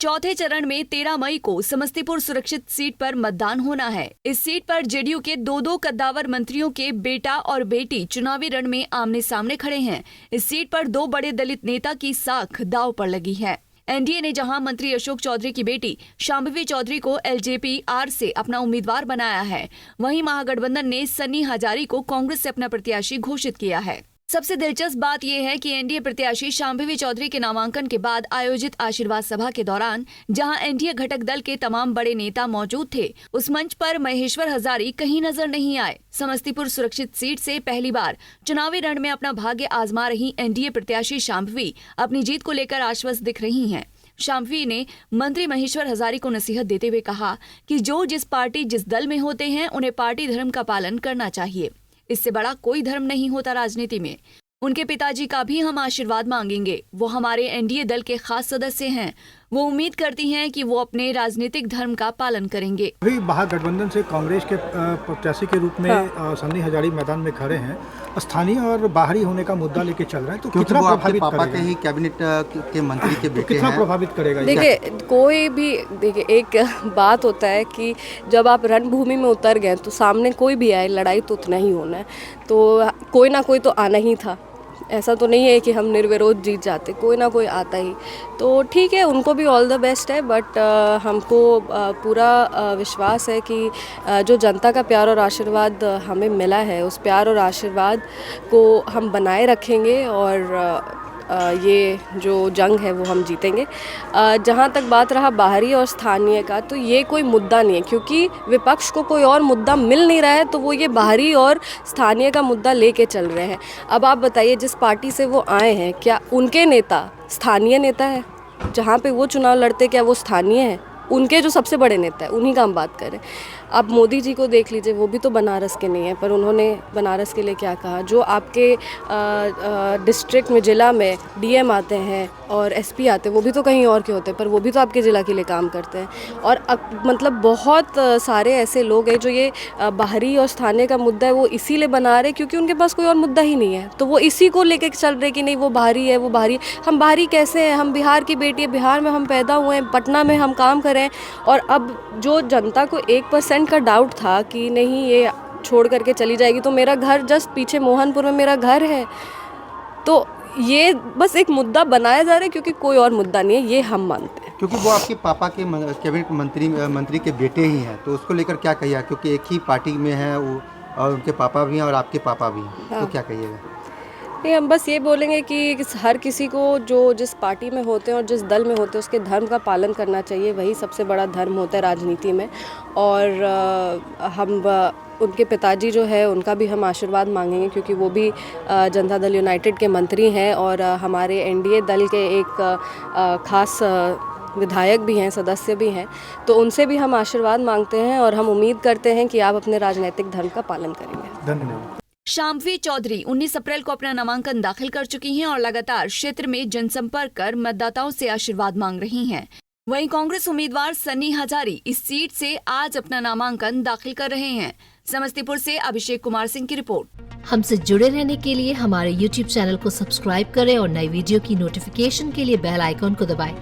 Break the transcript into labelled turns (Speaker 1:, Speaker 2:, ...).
Speaker 1: चौथे चरण में 13 मई को समस्तीपुर सुरक्षित सीट पर मतदान होना है। इस सीट पर जेडीयू के दो कद्दावर मंत्रियों के बेटा और बेटी चुनावी रण में आमने सामने खड़े हैं। इस सीट पर 2 बड़े दलित नेता की साख दांव पर लगी है। एनडीए ने जहां मंत्री अशोक चौधरी की बेटी शांभवी चौधरी को एलजेपी-आर से अपना उम्मीदवार बनाया है, वहीं महागठबंधन ने सन्नी हजारी को कांग्रेस से अपना प्रत्याशी घोषित किया है। सबसे दिलचस्प बात यह है कि एनडीए प्रत्याशी शांभवी चौधरी के नामांकन के बाद आयोजित आशीर्वाद सभा के दौरान जहां एनडीए घटक दल के तमाम बड़े नेता मौजूद थे, उस मंच पर महेश्वर हजारी कहीं नजर नहीं आए। समस्तीपुर सुरक्षित सीट से पहली बार चुनावी रण में अपना भाग्य आजमा रही एनडीए प्रत्याशी शांभवी अपनी जीत को लेकर आश्वस्त दिख रही हैं। शांभवी ने मंत्री महेश्वर हजारी को नसीहत देते हुए कहा कि जो जिस पार्टी जिस दल में होते हैं उन्हें पार्टी धर्म का पालन करना चाहिए। इससे बड़ा कोई धर्म नहीं होता राजनीति में। उनके पिताजी का भी हम आशीर्वाद मांगेंगे। वो हमारे एनडीए दल के खास सदस्य हैं। वो उम्मीद करती हैं कि वो अपने राजनीतिक धर्म का पालन करेंगे।
Speaker 2: अभी महागठबंधन से कांग्रेस के प्रत्याशी के रूप में सन्नी हजारी मैदान में खड़े हैं। स्थानीय और बाहरी होने का मुद्दा लेके चल रहे हैं, तो कितना प्रभावित
Speaker 3: पापा के ही कैबिनेट के मंत्री के बेटे
Speaker 2: कितना प्रभावित करेगा?
Speaker 4: देखिए, कोई भी देखिए, एक बात होता है कि जब आप रणभूमि में उतर गए तो सामने कोई भी आए, लड़ाई तो उतना ही होना है, तो कोई ना कोई तो आना ही था। ऐसा तो नहीं है कि हम निर्विरोध जीत जाते, कोई ना कोई आता ही। तो ठीक है, उनको भी ऑल द बेस्ट है, बट हमको पूरा विश्वास है कि जो जनता का प्यार और आशीर्वाद हमें मिला है, उस प्यार और आशीर्वाद को हम बनाए रखेंगे और ये जो जंग है वो हम जीतेंगे। जहाँ तक बात रहा बाहरी और स्थानीय का, तो ये कोई मुद्दा नहीं है, क्योंकि विपक्ष को कोई और मुद्दा मिल नहीं रहा है, तो वो ये बाहरी और स्थानीय का मुद्दा लेके चल रहे हैं। अब आप बताइए, जिस पार्टी से वो आए हैं, क्या उनके नेता स्थानीय नेता है? जहाँ पे वो चुनाव लड़ते, क्या वो स्थानीय है? उनके जो सबसे बड़े नेता है उन्हीं का हम बात करें। आप मोदी जी को देख लीजिए, वो भी तो बनारस के नहीं है, पर उन्होंने बनारस के लिए क्या कहा। जो आपके डिस्ट्रिक्ट में, जिला में डीएम आते हैं और एसपी आते हैं, वो भी तो कहीं और के होते हैं, पर वो भी तो आपके ज़िला के लिए काम करते हैं। और मतलब बहुत सारे ऐसे लोग हैं जो ये बाहरी और स्थानीय का मुद्दा है वो इसीलिए बना रहे क्योंकि उनके पास कोई और मुद्दा ही नहीं है, तो वो इसी को लेके चल रहे कि नहीं वो बाहरी है, वो बाहरी है। हम बाहरी कैसे हैं? हम बिहार की बेटी है, बिहार में हम पैदा हुए हैं, पटना में हम काम करें। और अब जो जनता को 1% का डाउट था कि नहीं ये छोड़ करके चली जाएगी, तो मेरा घर जस्ट पीछे मोहनपुर में मेरा घर है। तो ये बस एक मुद्दा बनाया जा रहा है क्योंकि कोई और मुद्दा नहीं है, ये हम मानते हैं।
Speaker 3: क्योंकि वो आपके पापा के कैबिनेट मंत्री के बेटे ही हैं, तो उसको लेकर क्या कहिएगा? क्योंकि एक ही पार्टी में है वो, और उनके पापा भी हैं और आपके पापा भी हैं। हाँ। तो क्या कहिएगा?
Speaker 4: नहीं, हम बस ये बोलेंगे कि हर किसी को जो जिस पार्टी में होते हैं और जिस दल में होते हैं उसके धर्म का पालन करना चाहिए। वही सबसे बड़ा धर्म होता है राजनीति में। और हम उनके पिताजी जो है उनका भी हम आशीर्वाद मांगेंगे, क्योंकि वो भी जनता दल यूनाइटेड के मंत्री हैं और हमारे एनडीए दल के एक खास विधायक भी हैं, सदस्य भी हैं। तो उनसे भी हम आशीर्वाद मांगते हैं और हम उम्मीद करते हैं कि आप अपने राजनीतिक धर्म का पालन करेंगे।
Speaker 2: धन्यवाद।
Speaker 1: शांभवी चौधरी 19 अप्रैल को अपना नामांकन दाखिल कर चुकी हैं और लगातार क्षेत्र में जनसंपर्क कर मतदाताओं से आशीर्वाद मांग रही हैं। वहीं कांग्रेस उम्मीदवार सन्नी हजारी इस सीट से आज अपना नामांकन दाखिल कर रहे हैं। समस्तीपुर से अभिषेक कुमार सिंह की रिपोर्ट।
Speaker 5: हमसे जुड़े रहने के लिए हमारे YouTube चैनल को सब्सक्राइब करें और नई वीडियो की नोटिफिकेशन के लिए बेल आइकॉन को दबाएं।